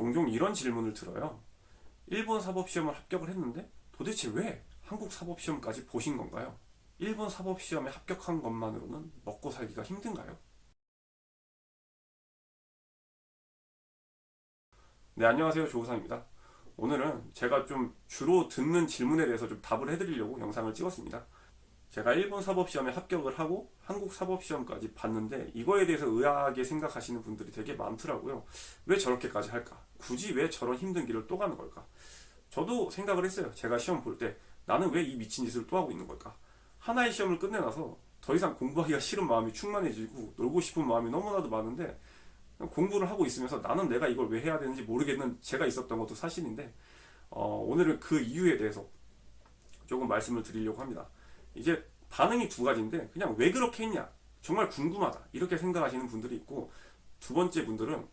종종 이런 질문을 들어요. 일본 사법시험을 합격을 했는데 도대체 왜 한국 사법시험까지 보신 건가요? 일본 사법시험에 합격한 것만으로는 먹고 살기가 힘든가요? 네, 안녕하세요. 조우상입니다. 오늘은 제가 좀 주로 듣는 질문에 대해서 좀 답을 해드리려고 영상을 찍었습니다. 제가 일본 사법시험에 합격을 하고 한국 사법시험까지 봤는데 이거에 대해서 의아하게 생각하시는 분들이 되게 많더라고요. 왜 저렇게까지 할까? 굳이 왜 저런 힘든 길을 또 가는 걸까? 저도 생각을 했어요. 제가 시험 볼 때 나는 왜 이 미친 짓을 또 하고 있는 걸까? 하나의 시험을 끝내놔서 더 이상 공부하기가 싫은 마음이 충만해지고 놀고 싶은 마음이 너무나도 많은데 공부를 하고 있으면서 나는 내가 이걸 왜 해야 되는지 모르겠는 제가 있었던 것도 사실인데 오늘은 그 이유에 대해서 조금 말씀을 드리려고 합니다. 이제 반응이 두 가지인데 그냥 왜 그렇게 했냐 정말 궁금하다 이렇게 생각하시는 분들이 있고, 두 번째 분들은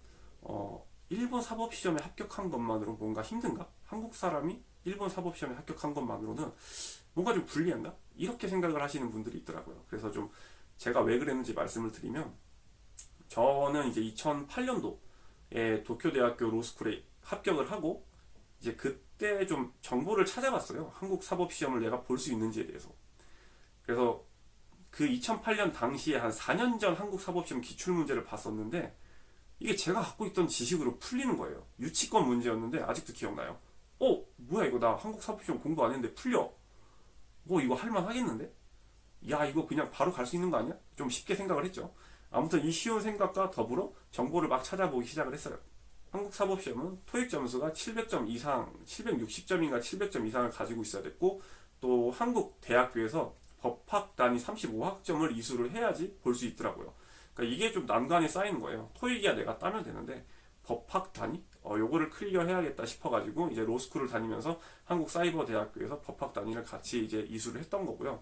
일본 사법시험에 합격한 것만으로 뭔가 힘든가? 한국 사람이 일본 사법시험에 합격한 것만으로는 뭔가 좀 불리한가? 이렇게 생각을 하시는 분들이 있더라고요. 그래서 좀 제가 왜 그랬는지 말씀을 드리면, 저는 이제 2008년도에 도쿄대학교 로스쿨에 합격을 하고 이제 그때 좀 정보를 찾아봤어요. 한국 사법시험을 내가 볼 수 있는지에 대해서. 그래서 그 2008년 당시에 한 4년 전 한국 사법시험 기출문제를 봤었는데 이게 제가 갖고 있던 지식으로 풀리는 거예요. 유치권 문제였는데 아직도 기억나요. 뭐야 이거 나 한국 사법시험 공부 안 했는데 풀려. 이거 할만 하겠는데? 야 이거 그냥 바로 갈 수 있는 거 아니야? 좀 쉽게 생각을 했죠. 아무튼 이 쉬운 생각과 더불어 정보를 막 찾아보기 시작을 했어요. 한국 사법시험은 토익 점수가 700점 이상, 760점인가 700점 이상을 가지고 있어야 됐고, 또 한국 대학교에서 법학 단위 35학점을 이수를 해야지 볼 수 있더라고요. 그러니까 이게 좀 난관이 쌓이는 거예요. 토익이야 내가 따면 되는데 법학 단위? 요거를 클리어 해야겠다 싶어가지고 이제 로스쿨을 다니면서 한국사이버대학교에서 법학 단위를 같이 이제 이수를 했던 거고요.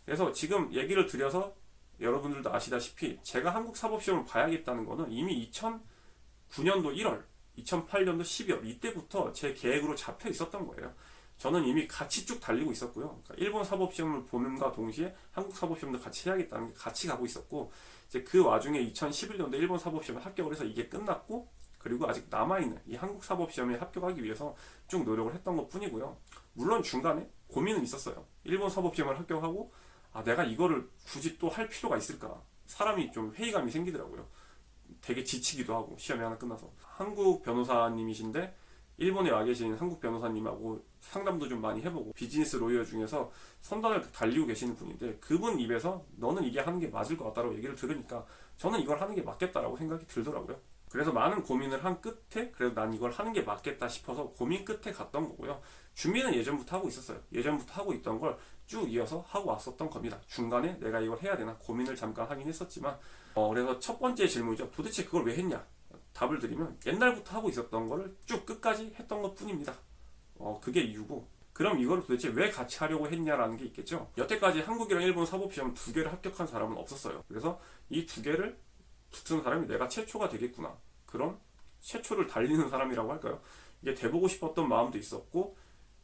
그래서 지금 얘기를 드려서 여러분들도 아시다시피 제가 한국 사법시험을 봐야겠다는 거는 이미 2009년도 1월, 2008년도 12월 이때부터 제 계획으로 잡혀 있었던 거예요. 저는 이미 같이 쭉 달리고 있었고요. 그러니까 일본 사법시험을 보는가 동시에 한국 사법시험도 같이 해야겠다는 게 같이 가고 있었고, 이제 그 와중에 2011년도 일본 사법시험에 합격을 해서 이게 끝났고, 그리고 아직 남아있는 이 한국 사법시험에 합격하기 위해서 쭉 노력을 했던 것 뿐이고요. 물론 중간에 고민은 있었어요. 일본 사법시험을 합격하고 내가 이거를 굳이 또 할 필요가 있을까? 사람이 좀 회의감이 생기더라고요. 되게 지치기도 하고 시험이 하나 끝나서. 한국 변호사님이신데 일본에 와 계신 한국 변호사님하고 상담도 좀 많이 해보고 비즈니스 로이어 중에서 선단을 달리고 계시는 분인데 그분 입에서 너는 이게 하는 게 맞을 것 같다고 얘기를 들으니까 저는 이걸 하는 게 맞겠다라고 생각이 들더라고요. 그래서 많은 고민을 한 끝에 그래도 난 이걸 하는 게 맞겠다 싶어서 고민 끝에 갔던 거고요. 준비는 예전부터 하고 있었어요. 예전부터 하고 있던 걸 쭉 이어서 하고 왔었던 겁니다. 중간에 내가 이걸 해야 되나 고민을 잠깐 하긴 했었지만 그래서 첫 번째 질문이죠. 도대체 그걸 왜 했냐? 답을 드리면 옛날부터 하고 있었던 거를 쭉 끝까지 했던 것 뿐입니다. 그게 이유고, 그럼 이걸 도대체 왜 같이 하려고 했냐라는 게 있겠죠. 여태까지 한국이랑 일본 사법시험 두 개를 합격한 사람은 없었어요. 그래서 이 두 개를 붙은 사람이 내가 최초가 되겠구나. 그런 최초를 달리는 사람이라고 할까요? 이게 돼보고 싶었던 마음도 있었고,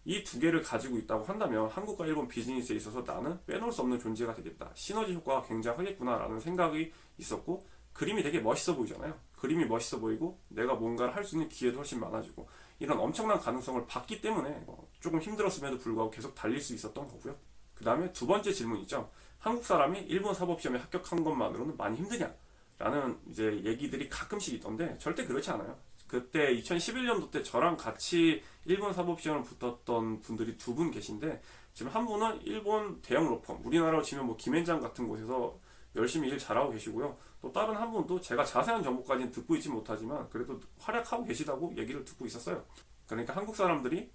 이 두 개를 가지고 있다고 한다면 한국과 일본 비즈니스에 있어서 나는 빼놓을 수 없는 존재가 되겠다. 시너지 효과가 굉장하겠구나라는 생각이 있었고, 그림이 되게 멋있어 보이잖아요. 그림이 멋있어 보이고 내가 뭔가를 할 수 있는 기회도 훨씬 많아지고 이런 엄청난 가능성을 봤기 때문에 조금 힘들었음에도 불구하고 계속 달릴 수 있었던 거고요. 그 다음에 두 번째 질문이죠. 한국 사람이 일본 사법시험에 합격한 것만으로는 많이 힘드냐? 라는 이제 얘기들이 가끔씩 있던데 절대 그렇지 않아요. 그때 2011년도 때 저랑 같이 일본 사법시험을 붙었던 분들이 두 분 계신데, 지금 한 분은 일본 대형 로펌, 우리나라로 치면 뭐 김앤장 같은 곳에서 열심히 일 잘하고 계시고요. 또 다른 한 분도 제가 자세한 정보까지는 듣고 있지 못하지만 그래도 활약하고 계시다고 얘기를 듣고 있었어요. 그러니까 한국 사람들이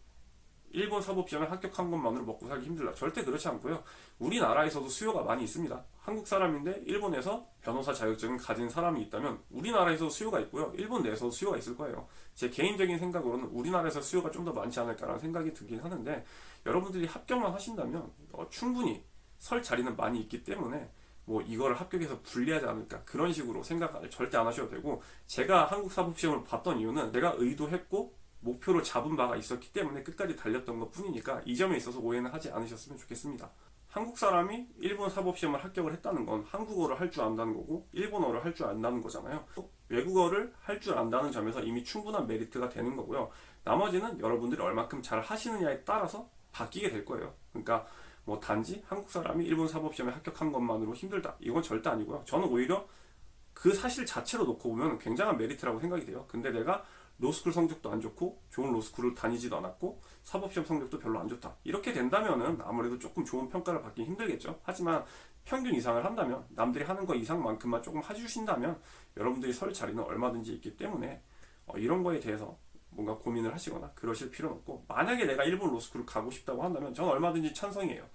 일본 사법시험에 합격한 것만으로 먹고 살기 힘들다. 절대 그렇지 않고요. 우리나라에서도 수요가 많이 있습니다. 한국 사람인데 일본에서 변호사 자격증을 가진 사람이 있다면 우리나라에서 수요가 있고요. 일본 내에서도 수요가 있을 거예요. 제 개인적인 생각으로는 우리나라에서 수요가 좀 더 많지 않을까라는 생각이 들긴 하는데, 여러분들이 합격만 하신다면 충분히 설 자리는 많이 있기 때문에 이거를 합격해서 불리하지 않을까 그런 식으로 생각을 절대 안 하셔도 되고, 제가 한국 사법시험을 봤던 이유는 내가 의도했고 목표로 잡은 바가 있었기 때문에 끝까지 달렸던 것 뿐이니까 이 점에 있어서 오해는 하지 않으셨으면 좋겠습니다. 한국 사람이 일본 사법시험을 합격을 했다는 건 한국어를 할 줄 안다는 거고 일본어를 할 줄 안다는 거잖아요. 외국어를 할 줄 안다는 점에서 이미 충분한 메리트가 되는 거고요. 나머지는 여러분들이 얼마큼 잘 하시느냐에 따라서 바뀌게 될 거예요. 그러니까 뭐 단지 한국 사람이 일본 사법시험에 합격한 것만으로 힘들다, 이건 절대 아니고요. 저는 오히려 그 사실 자체로 놓고 보면 굉장한 메리트라고 생각이 돼요. 근데 내가 로스쿨 성적도 안 좋고 좋은 로스쿨을 다니지도 않았고 사법시험 성적도 별로 안 좋다, 이렇게 된다면은 아무래도 조금 좋은 평가를 받기 힘들겠죠. 하지만 평균 이상을 한다면, 남들이 하는 거 이상만큼만 조금 해주신다면 여러분들이 설 자리는 얼마든지 있기 때문에 이런 거에 대해서 뭔가 고민을 하시거나 그러실 필요는 없고, 만약에 내가 일본 로스쿨을 가고 싶다고 한다면 저는 얼마든지 찬성이에요.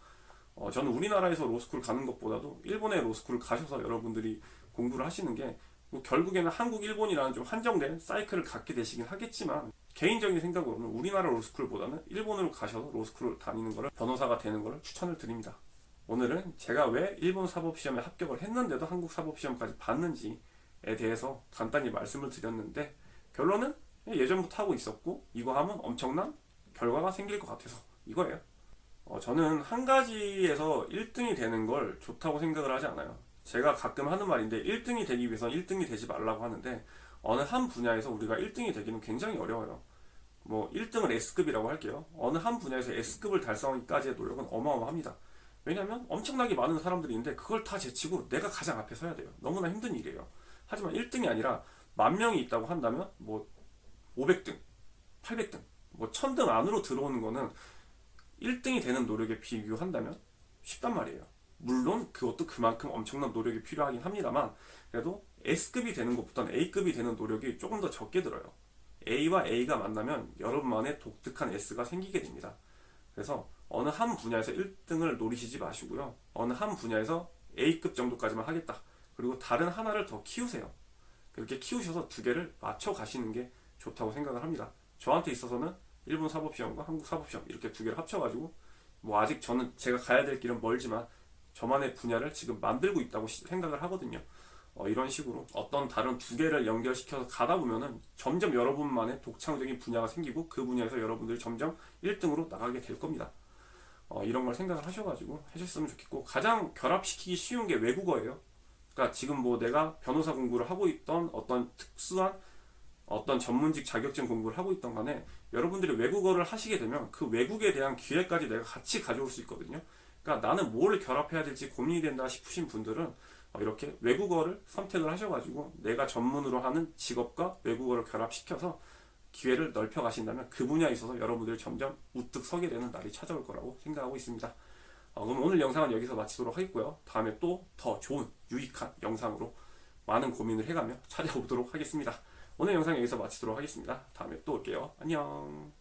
저는 우리나라에서 로스쿨 가는 것보다도 일본의 로스쿨을 가셔서 여러분들이 공부를 하시는 게, 뭐 결국에는 한국, 일본이라는 좀 한정된 사이클을 갖게 되시긴 하겠지만, 개인적인 생각으로는 우리나라 로스쿨보다는 일본으로 가셔서 로스쿨을 다니는 거를, 변호사가 되는 거를 추천을 드립니다. 오늘은 제가 왜 일본 사법시험에 합격을 했는데도 한국 사법시험까지 봤는지에 대해서 간단히 말씀을 드렸는데, 결론은 예전부터 하고 있었고 이거 하면 엄청난 결과가 생길 것 같아서 이거예요. 저는 한 가지에서 1등이 되는 걸 좋다고 생각을 하지 않아요. 제가 가끔 하는 말인데, 1등이 되기 위해서 1등이 되지 말라고 하는데, 어느 한 분야에서 우리가 1등이 되기는 굉장히 어려워요. 뭐 1등을 S급이라고 할게요. 어느 한 분야에서 S급을 달성하기까지의 노력은 어마어마합니다. 왜냐면 엄청나게 많은 사람들이 있는데 그걸 다 제치고 내가 가장 앞에 서야 돼요. 너무나 힘든 일이에요. 하지만 1등이 아니라 10,000명이 있다고 한다면 뭐 500등, 800등, 뭐 1000등 안으로 들어오는 거는 1등이 되는 노력에 비교한다면 쉽단 말이에요. 물론 그것도 그만큼 엄청난 노력이 필요하긴 합니다만, 그래도 S급이 되는 것보다는 A급이 되는 노력이 조금 더 적게 들어요. A와 A가 만나면 여러분만의 독특한 S가 생기게 됩니다. 그래서 어느 한 분야에서 1등을 노리시지 마시고요. 어느 한 분야에서 A급 정도까지만 하겠다, 그리고 다른 하나를 더 키우세요. 그렇게 키우셔서 두 개를 맞춰 가시는 게 좋다고 생각을 합니다. 저한테 있어서는 일본 사법시험과 한국 사법시험 이렇게 두 개를 합쳐가지고, 뭐 아직 저는 제가 가야 될 길은 멀지만 저만의 분야를 지금 만들고 있다고 생각을 하거든요. 이런 식으로 어떤 다른 두 개를 연결시켜서 가다 보면은 점점 여러분만의 독창적인 분야가 생기고, 그 분야에서 여러분들이 점점 1등으로 나가게 될 겁니다. 이런 걸 생각을 하셔가지고 하셨으면 좋겠고, 가장 결합시키기 쉬운 게 외국어예요. 그러니까 지금 뭐 내가 변호사 공부를 하고 있던, 어떤 특수한 어떤 전문직 자격증 공부를 하고 있던 간에 여러분들이 외국어를 하시게 되면 그 외국에 대한 기회까지 내가 같이 가져올 수 있거든요. 그러니까 나는 뭘 결합해야 될지 고민이 된다 싶으신 분들은 이렇게 외국어를 선택을 하셔가지고 내가 전문으로 하는 직업과 외국어를 결합시켜서 기회를 넓혀 가신다면 그 분야에 있어서 여러분들이 점점 우뚝 서게 되는 날이 찾아올 거라고 생각하고 있습니다. 그럼 오늘 영상은 여기서 마치도록 하겠고요. 다음에 또 더 좋은 유익한 영상으로 많은 고민을 해가며 찾아오도록 하겠습니다. 오늘 영상 여기서 마치도록 하겠습니다. 다음에 또 올게요. 안녕.